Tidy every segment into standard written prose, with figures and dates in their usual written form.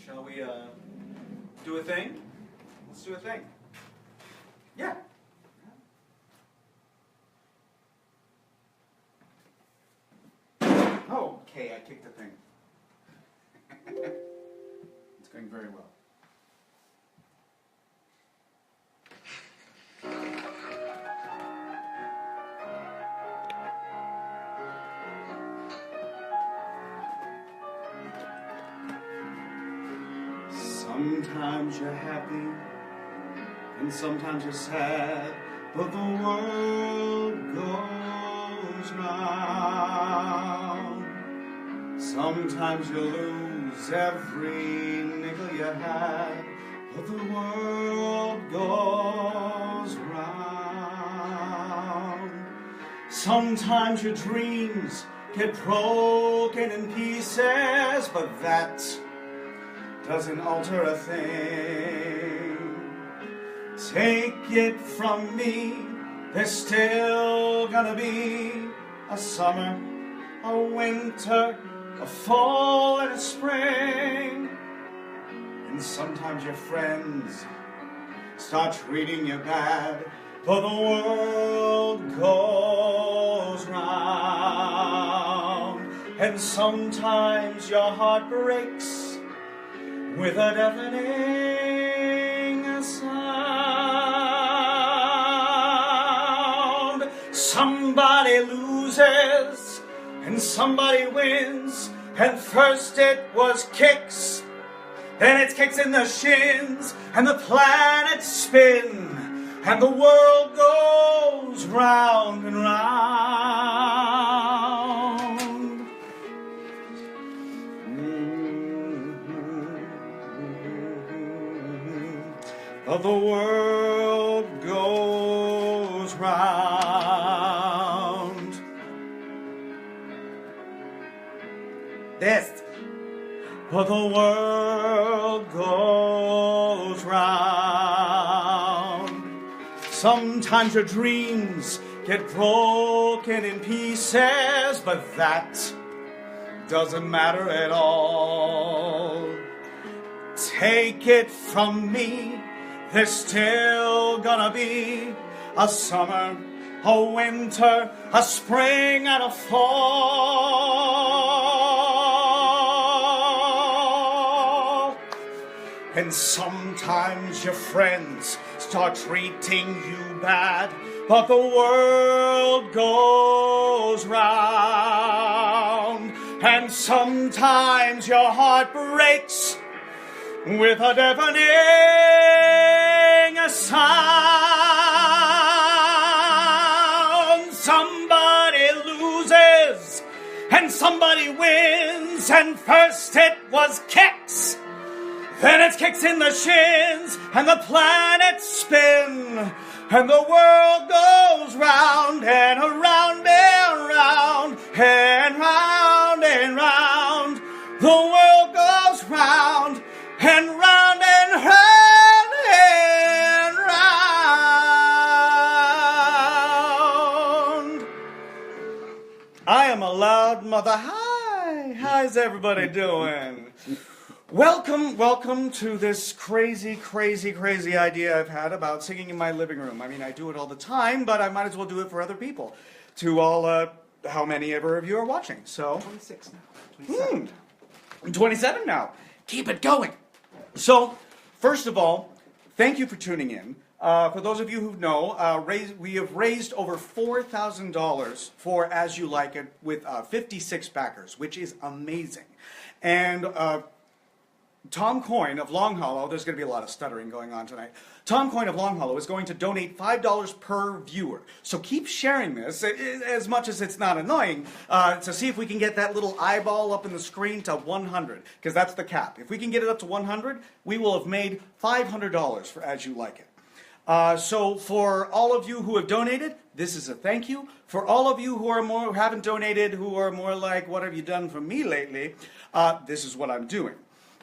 Shall we do a thing? Let's do a thing. Yeah. Oh, okay, I kicked the thing. It's going very well. Sometimes you're happy, and sometimes you're sad, but the world goes round. Sometimes you lose every nickel you had, but the world goes round. Sometimes your dreams get broken in pieces, but that doesn't alter a thing. Take it from me, there's still gonna be a summer, a winter, a fall and a spring. And sometimes your friends start treating you bad, but the world goes round. And sometimes your heart breaks with a deafening sound. Somebody loses and somebody wins, and first it was kicks, then it's kicks in the shins, and the planets spin, and the world goes round and round. The world goes round. This. But the world goes round. Sometimes your dreams get broken in pieces, but that doesn't matter at all. Take it from me, there's still gonna be a summer, a winter, a spring, and a fall. And sometimes your friends start treating you bad, but the world goes round. And sometimes your heart breaks with a deafening sound. Somebody loses and somebody wins, and first it was kicks, then it's kicks in the shins, and the planets spin, and the world goes round and around and round and round and round. The world goes round and round and round and round. I am a loud mother. Hi, how's everybody doing? Welcome to this crazy idea I've had about singing in my living room. I mean, I do it all the time, but I might as well do it for other people. To all, how many ever of you are watching? So 26 now. 27. 27 now. Keep it going. So, first of all, thank you for tuning in. For those of you who know, we have raised over $4,000 for As You Like It with 56 backers, which is amazing. And Tom Coyne of Long Hollow, there's going to be a lot of stuttering going on tonight. Tom Coyne of Long Hollow is going to donate $5 per viewer. So keep sharing this, as much as it's not annoying, to see if we can get that little eyeball up in the screen to 100, because that's the cap. If we can get it up to 100, we will have made $500 for As You Like It. So for all of you who have donated, this is a thank you. For all of you who haven't donated, who are more like, what have you done for me lately, this is what I'm doing.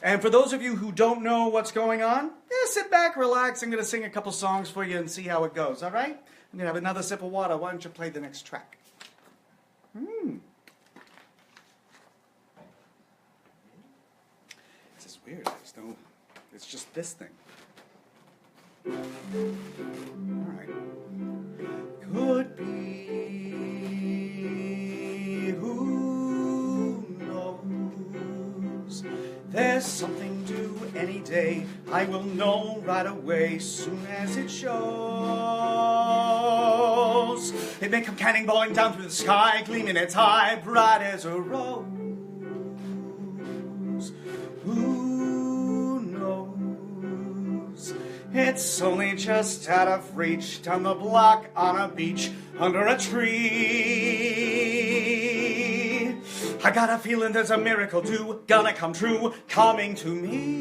And for those of you who don't know what's going on, sit back, relax. I'm going to sing a couple songs for you and see how it goes, all right? I'm going to have another sip of water. Why don't you play the next track? This is weird. There's no, it's just this thing. Alright. Could be, who knows? There's something due any day. I will know right away, soon as it shows. It may come cannonballing down through the sky, gleaming its eye, bright as a rose. Who knows? It's only just out of reach, down the block on a beach, under a tree. I got a feeling there's a miracle due, gonna come true, coming to me.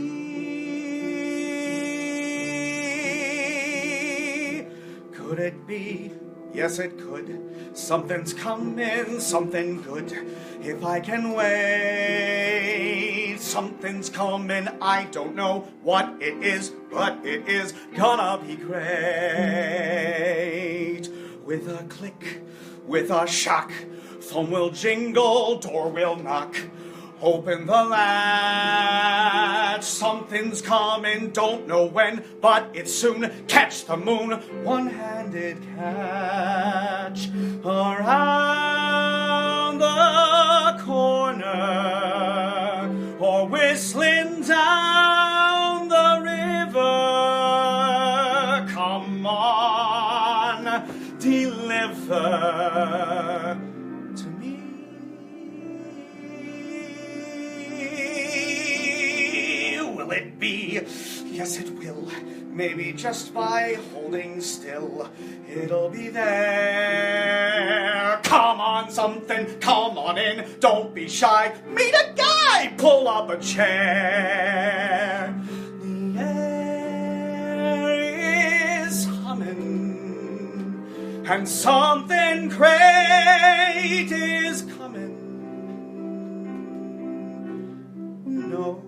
Could it be? Yes, it could. Something's coming, something good. If I can wait, something's coming. I don't know what it is, but it is gonna be great. With a click, with a shock, phone will jingle, door will knock. Open the latch, something's coming, don't know when, but it's soon. Catch the moon, one-handed catch. Around the corner, or whistling down the river. Come on, deliver to me. Will it be? Yes, it will. Maybe just by holding still, it'll be there. Come on, something, come on in. Don't be shy. Meet a guy. Pull up a chair. The air is humming, and something great is coming. Who knows?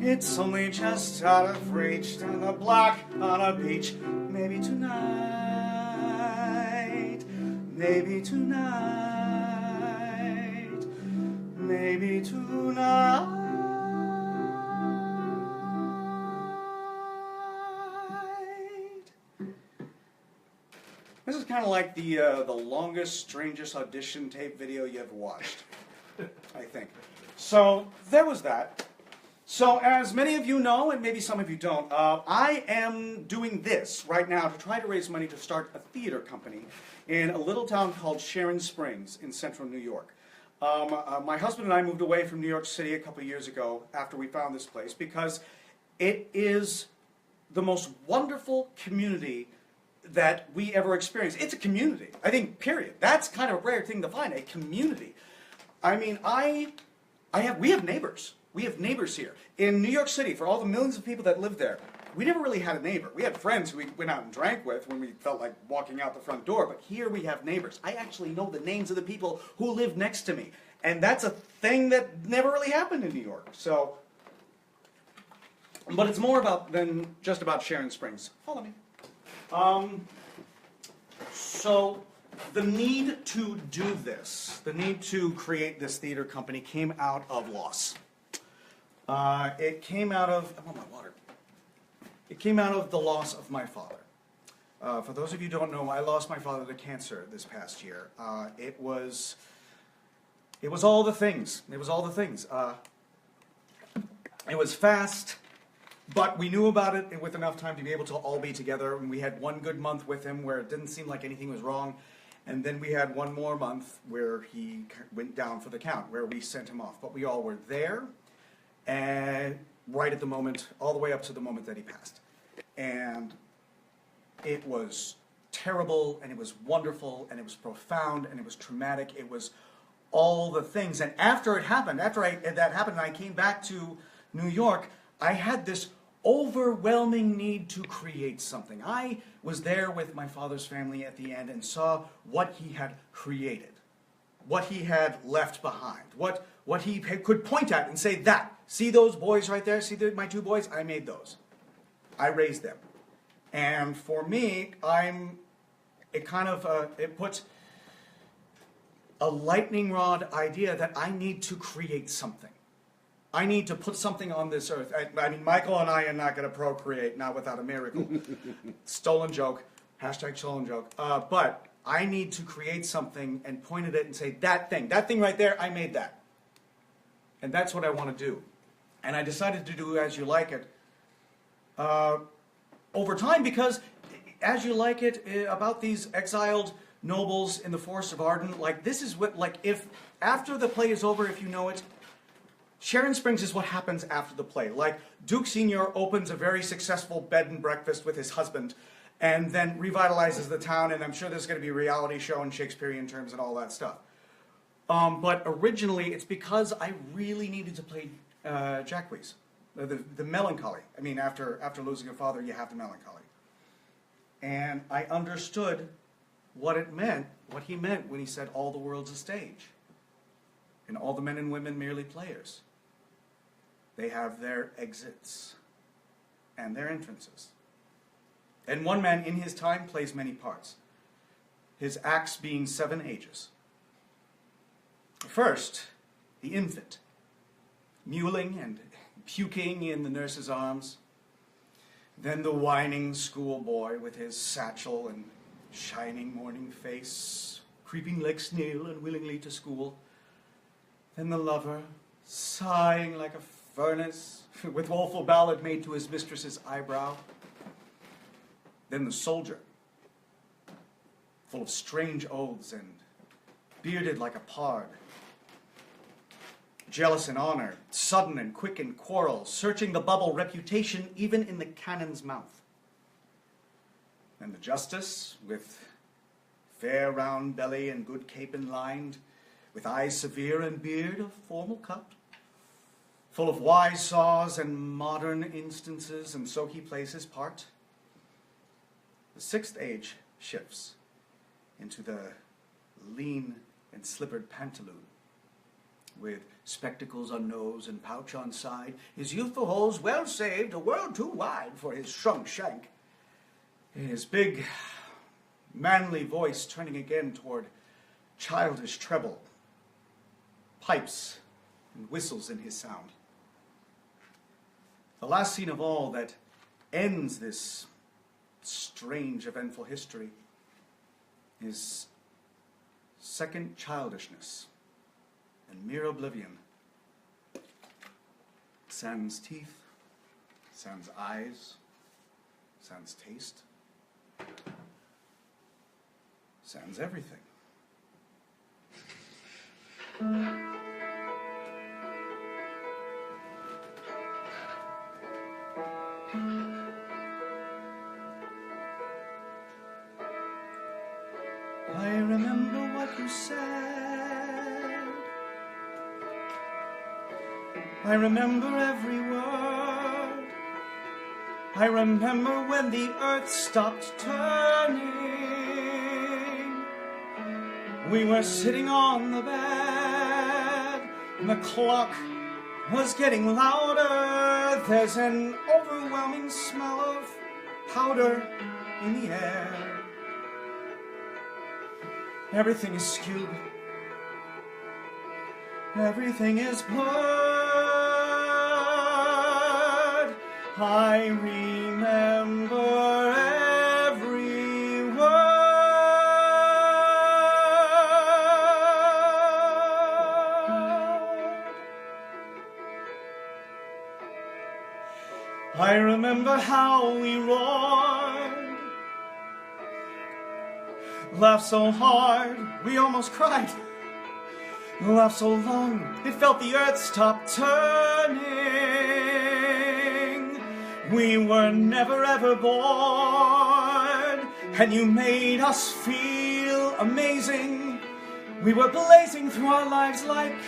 It's only just out of reach, down the block on a beach. Maybe tonight, maybe tonight, maybe tonight. This is kind of like the longest, strangest audition tape video you ever watched, I think. So there was that. So as many of you know, and maybe some of you don't, I am doing this right now to try to raise money to start a theater company in a little town called Sharon Springs in central New York. My husband and I moved away from New York City a couple of years ago after we found this place because it is the most wonderful community that we ever experienced. It's a community, I think, period. That's kind of a rare thing to find, a community. I mean, we have neighbors. We have neighbors here. In New York City, for all the millions of people that live there, we never really had a neighbor. We had friends who we went out and drank with when we felt like walking out the front door, but here we have neighbors. I actually know the names of the people who live next to me, and that's a thing that never really happened in New York. So, but it's more than just about Sharon Springs. Follow me. So, the need to do this, the need to create this theater company came out of loss. It came out of, I want my water. It came out of the loss of my father. For those of you who don't know, I lost my father to cancer this past year. It was all the things. It was all the things. It was fast, but we knew about it with enough time to be able to all be together. And we had one good month with him where it didn't seem like anything was wrong. And then we had one more month where he went down for the count, where we sent him off. But we all were there. And right at the moment, all the way up to the moment that he passed. And it was terrible, and it was wonderful, and it was profound, and it was traumatic. It was all the things. And after it happened, that happened, and I came back to New York, I had this overwhelming need to create something. I was there with my father's family at the end and saw what he had created, what he had left behind, what he could point at and say, that, see those boys right there, see my two boys? I made those. I raised them. And for me, it puts a lightning rod idea that I need to create something. I need to put something on this earth. I mean, Michael and I are not going to procreate, not without a miracle. Stolen joke. Hashtag stolen joke. But I need to create something and point at it and say, that thing right there, I made that. And that's what I want to do. And I decided to do As You Like It over time because As You Like It, about these exiled nobles in the Forest of Arden, like this is what, like if after the play is over, if you know it, Sharon Springs is what happens after the play. Like Duke Sr. opens a very successful bed and breakfast with his husband and then revitalizes the town, and I'm sure there's going to be a reality show in Shakespearean terms and all that stuff. But originally, it's because I really needed to play Jacques, the melancholy. I mean, after losing a father, you have the melancholy. And I understood what he meant when he said all the world's a stage. And all the men and women merely players. They have their exits and their entrances. And one man in his time plays many parts, his acts being 7 ages. First, the infant, mewling and puking in the nurse's arms. Then the whining schoolboy with his satchel and shining morning face, creeping like snail unwillingly to school. Then the lover, sighing like a furnace, with woeful ballad made to his mistress's eyebrow. Then the soldier, full of strange oaths and bearded like a pard. Jealous in honor, sudden and quick in quarrel, searching the bubble reputation even in the cannon's mouth. Then the justice, with fair round belly and good capon lined, with eyes severe and beard of formal cut, full of wise saws and modern instances, and so he plays his part. The 6th age shifts into the lean and slippered pantaloon, with spectacles on nose and pouch on side, his youthful holes well saved, a world too wide for his shrunk shank, his big, manly voice turning again toward childish treble, pipes and whistles in his sound. The last scene of all that ends this strange, eventful history is second childishness and mere oblivion. Sans teeth, sans eyes, sans taste, sans everything. I remember what you said. I remember every word. I remember when the earth stopped turning. We were sitting on the bed, and the clock was getting louder. There's an overwhelming smell of powder in the air. Everything is skewed. Everything is blurred. I remember every word. I remember how we roared. Laughed so hard, we almost cried. Laughed so long, it felt the earth stop turning. We were never ever bored, and you made us feel amazing. We were blazing through our lives like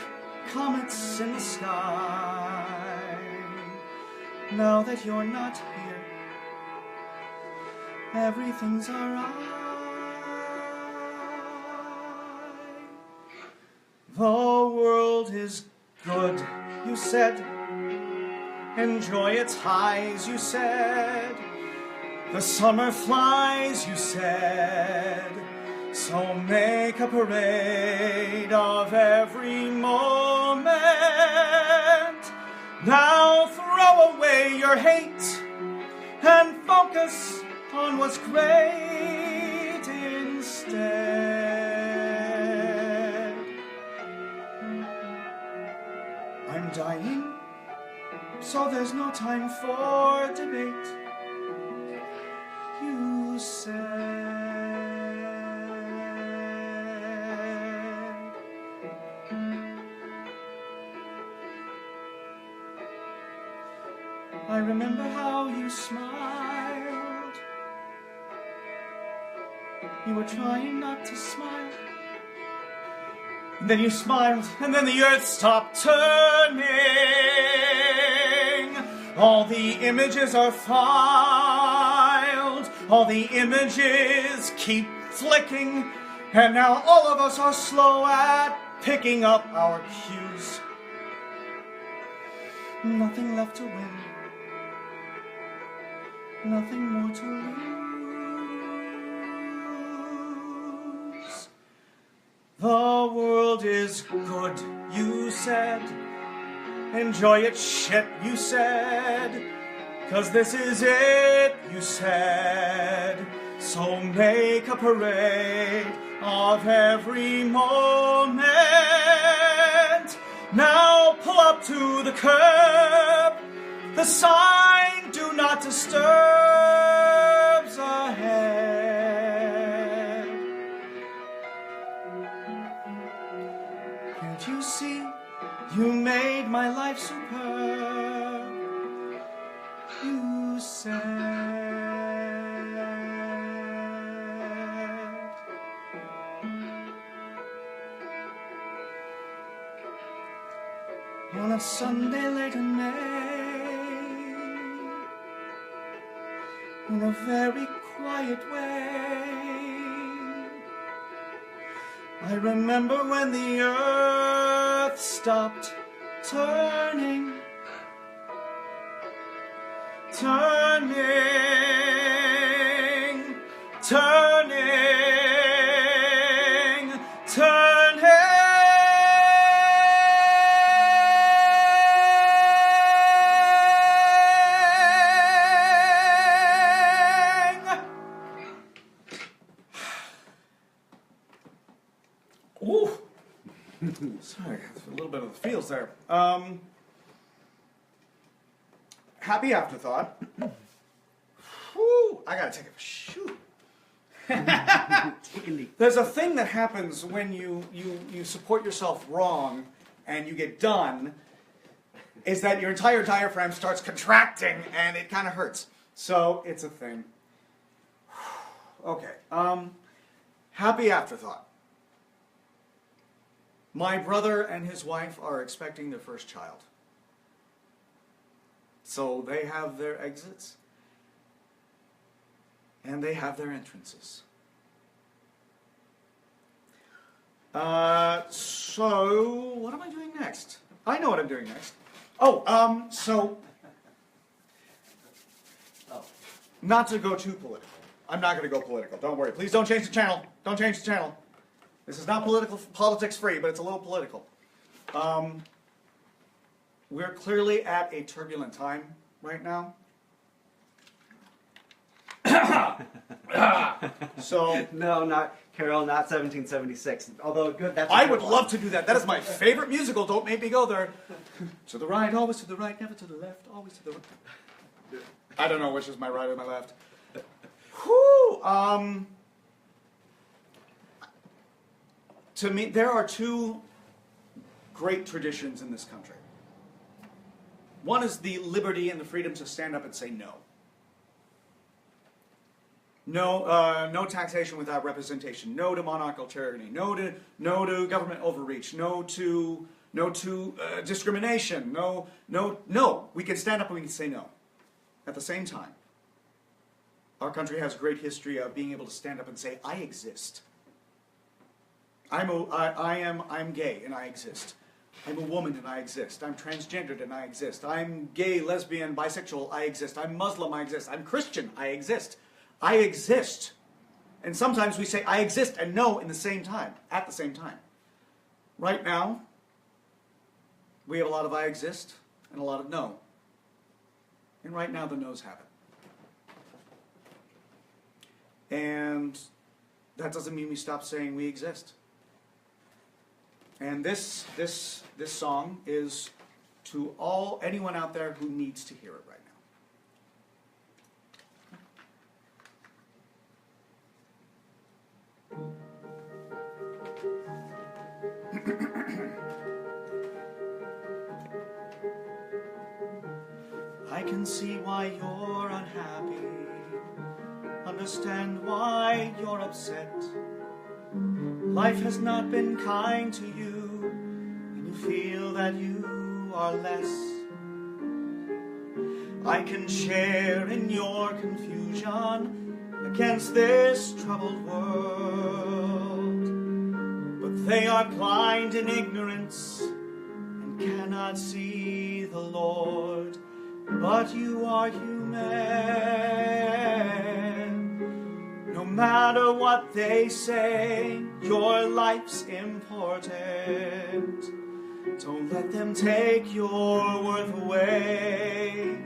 comets in the sky. Now that you're not here, everything's alright. The world is good, you said. Enjoy its highs, you said. The summer flies, you said. So make a parade of every moment. throw away your hate and focus on what's great instead. I'm dying, so there's no time for debate, you said. I remember how you smiled. You were trying not to smile. And then you smiled, and then the earth stopped turning. All the images are filed. All the images keep flicking. And now all of us are slow at picking up our cues. Nothing left to win. Nothing more to lose. The world is good, you said. Enjoy its shit, you said. 'Cause this is it, you said. So make a parade of every moment. Now pull up to the curb. The sign, do not disturb's ahead. Can't you see, you made my life superb, you said. On a Sunday late in May, in a very quiet way, I remember when the earth stopped turning, turning, turning, turning. Ooh. Sorry, a little bit of the feels there. Happy afterthought. Whew, I gotta take a shoot. There's a thing that happens when you support yourself wrong and you get done, is that your entire diaphragm starts contracting and it kind of hurts. So it's a thing. Okay. Happy afterthought. My brother and his wife are expecting their first child. So they have their exits and they have their entrances. So what am I doing next? I know what I'm doing next. Not to go too political. I'm not going to go political. Don't worry. Please don't change the channel. Don't change the channel. This is not politics free, but it's a little political. We're clearly at a turbulent time right now. So No, not Carol, not 1776. Although good, that's. I would love to do that. That is my favorite musical. Don't make me go there. To the right, always to the right, never to the left, always to the right. I don't know which is my right or my left. Whew. To me, there are two great traditions in this country. One is the liberty and the freedom to stand up and say no. No taxation without representation. No to monarchical tyranny. No to government overreach. No to discrimination. No. We can stand up and we can say no. At the same time, our country has a great history of being able to stand up and say, I exist. I'm gay and I exist. I'm a woman and I exist. I'm transgendered and I exist. I'm gay, lesbian, bisexual, I exist. I'm Muslim, I exist. I'm Christian, I exist. I exist. And sometimes we say I exist and no at the same time. Right now, we have a lot of I exist and a lot of no. And right now the no's have it. And that doesn't mean we stop saying we exist. And this song is to anyone out there who needs to hear it right now. I can see why you're unhappy, understand why you're upset. Life has not been kind to you, and you feel that you are less. I can share in your confusion against this troubled world, but they are blind in ignorance and cannot see the Lord. But you are human. No matter what they say, your life's important. Don't let them take your worth away.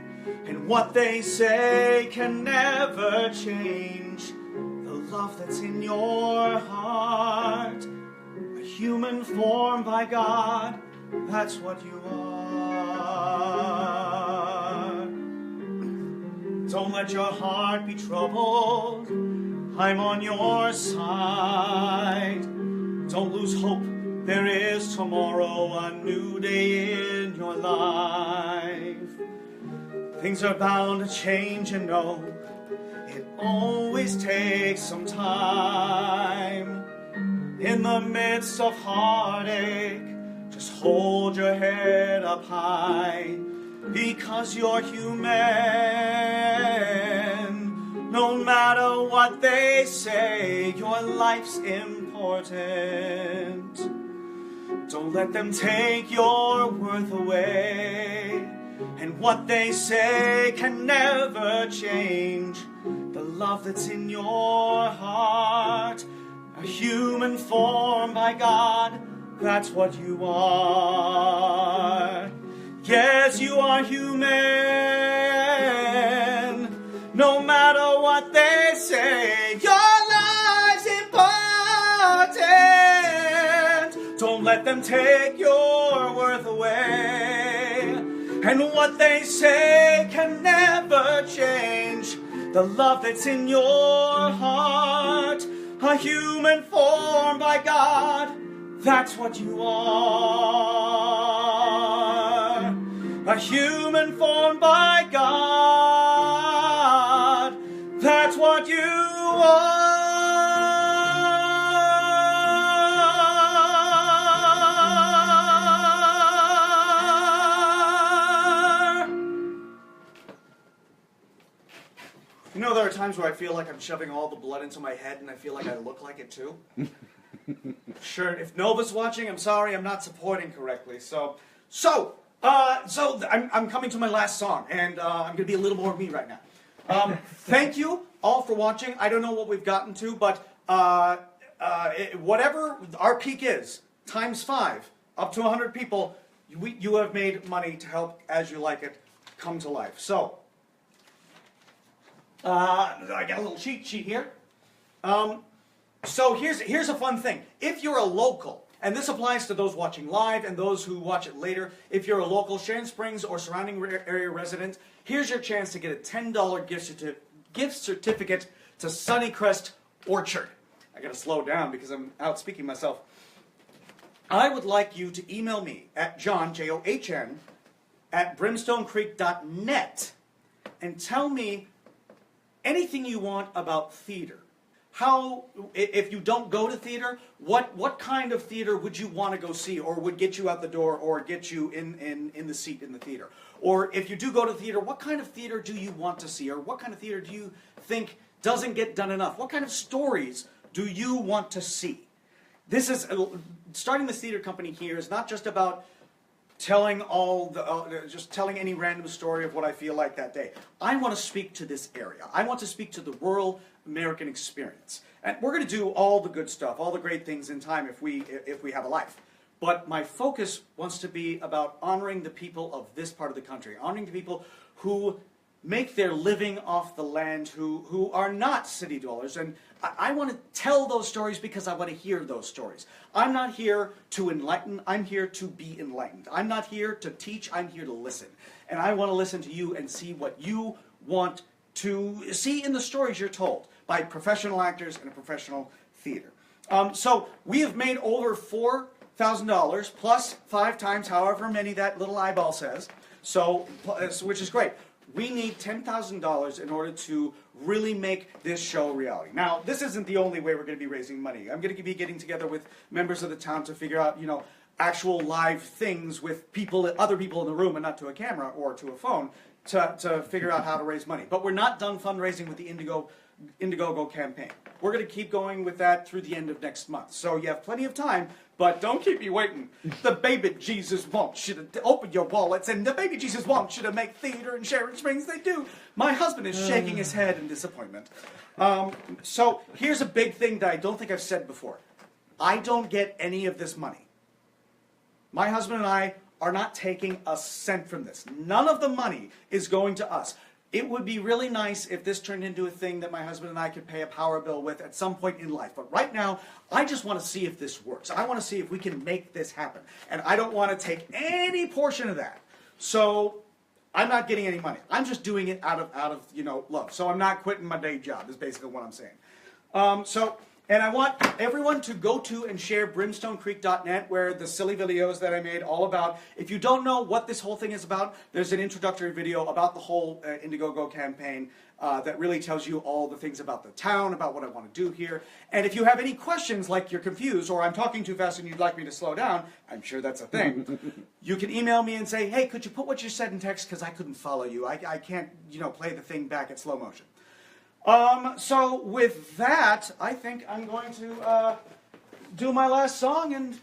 And what they say can never change the love that's in your heart. A human formed by God, that's what you are. Don't let your heart be troubled. I'm on your side. Don't lose hope. There is tomorrow, a new day in your life. Things are bound to change, and no, it always takes some time. In the midst of heartache, just hold your head up high, because you're human. No matter what they say, your life's important. Don't let them take your worth away. And what they say can never change the love that's in your heart. A human formed by God, that's what you are. Yes, you are human. No matter what they say, your life's important. Don't let them take your worth away. And what they say can never change the love that's in your heart. A human formed by God, that's what you are. A human formed by God, that's what you are. You know, there are times where I feel like I'm shoving all the blood into my head, and I feel like I look like it too. Sure, if Nova's watching, I'm sorry, I'm not supporting correctly. So I'm coming to my last song, and I'm going to be a little more me right now. Thank you all for watching. I don't know what we've gotten to, but whatever our peak is, times 5, up to 100 people, you have made money to help As You Like It come to life. So, I got a little cheat sheet here. So here's a fun thing. If you're a local, and this applies to those watching live and those who watch it later, if you're a local Sharon Springs or surrounding area resident, here's your chance to get a $10 gift certificate to Sunnycrest Orchard. I gotta slow down because I'm out speaking myself. I would like you to email me at John, John, at brimstonecreek.net and tell me anything you want about theater. How, if you don't go to theater, what kind of theater would you want to go see, or would get you out the door, or get you in the seat in the theater? Or if you do go to theater, what kind of theater do you want to see, or what kind of theater do you think doesn't get done enough? What kind of stories do you want to see? This is, starting this theater company here is not just about telling just telling any random story of what I feel like that day. I want to speak to this area. I want to speak to the rural American experience. And we're going to do all the good stuff, all the great things in time if we have a life. But my focus wants to be about honoring the people of this part of the country, honoring the people who make their living off the land who are not city dwellers. And I want to tell those stories because I want to hear those stories. I'm not here to enlighten, I'm here to be enlightened. I'm not here to teach, I'm here to listen. And I want to listen to you and see what you want to see in the stories you're told by professional actors in a professional theater. So we have made over $4,000 plus 5 times however many that little eyeball says, so which is great. We need $10,000 in order to really make this show a reality. Now, this isn't the only way we're going to be raising money. I'm going to be getting together with members of the town to figure out, you know, actual live things with people, other people in the room, and not to a camera or to a phone, to figure out how to raise money. But we're not done fundraising with the Indiegogo campaign. We're going to keep going with that through the end of next month. So you have plenty of time, but don't keep me waiting. The baby Jesus wants you to open your wallets, and the baby Jesus wants you to make theater in Sharon Springs. They do. My husband is shaking his head in disappointment. So here's a big thing that I don't think I've said before. I don't get any of this money. My husband and I are not taking a cent from this. None of the money is going to us. It would be really nice if this turned into a thing that my husband and I could pay a power bill with at some point in life. But right now, I just want to see if this works. I want to see if we can make this happen. And I don't want to take any portion of that. So I'm not getting any money. I'm just doing it out of you know, love. So I'm not quitting my day job is basically what I'm saying. And I want everyone to go to and share brimstonecreek.net, where the silly videos that I made all about. If you don't know what this whole thing is about, there's an introductory video about the whole Indiegogo campaign that really tells you all the things about the town, about what I want to do here. And if you have any questions, like you're confused or I'm talking too fast and you'd like me to slow down, I'm sure that's a thing, you can email me and say, hey, could you put what you said in text because I couldn't follow you. I can't, you know, play the thing back at slow motion. So with that, I think I'm going to do my last song and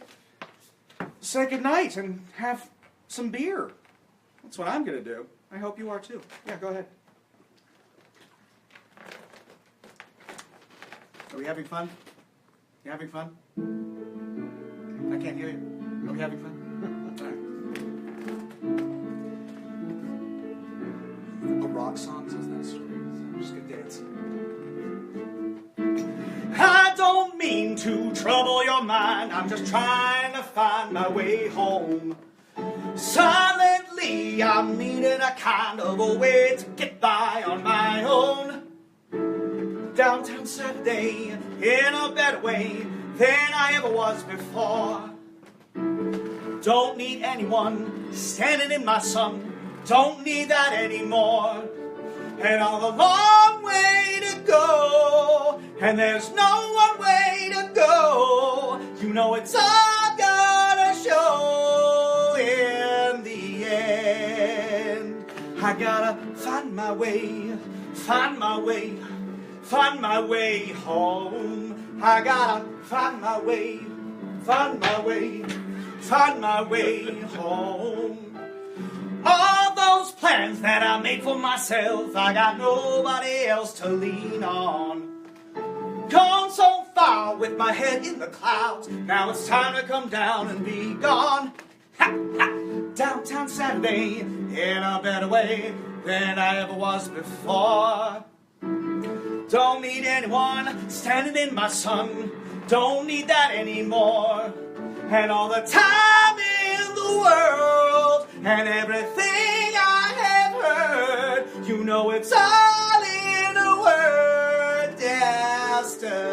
say goodnight and have some beer. That's what I'm going to do. I hope you are too. Yeah, go ahead. Are we having fun? You having fun? I can't hear you. Are we having fun? All right. A rock song says that story. I'm just going to dance. I don't mean to trouble your mind. I'm just trying to find my way home. Silently, I'm needing a kind of a way to get by on my own. Downtown Saturday, in a better way than I ever was before. Don't need anyone standing in my sun. Don't need that anymore. And all the long way to go, and there's no one way to go. You know it's all gonna show in the end. I gotta find my way, find my way, find my way home. I gotta find my way, find my way, find my way home. All those plans that I made for myself, I got nobody else to lean on. Gone so far with my head in the clouds, now it's time to come down and be gone. Ha, ha. Downtown Saturday, in a better way than I ever was before. Don't need anyone standing in my sun, don't need that anymore. And all the time in the world, and everything I have heard, you know it's all in a word, destiny.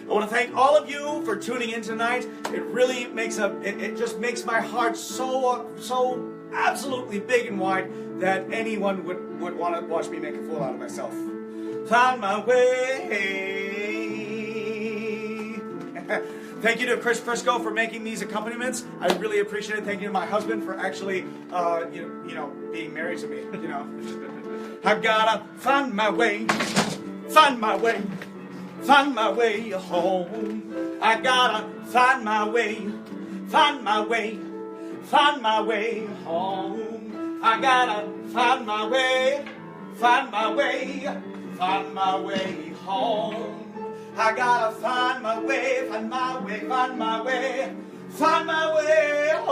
I want to thank all of you for tuning in tonight. It really makes it just makes my heart so absolutely big and wide that anyone would want to watch me make a fool out of myself. Find my way. Thank you to Chris Frisco for making these accompaniments. I really appreciate it. Thank you to my husband for actually, you know, being married to me. You know, I gotta find my way, find my way, find my way home. I gotta find my way, find my way, find my way home. I gotta find my way, find my way, find my way home. I gotta find my way, find my way, find my way, find my way home.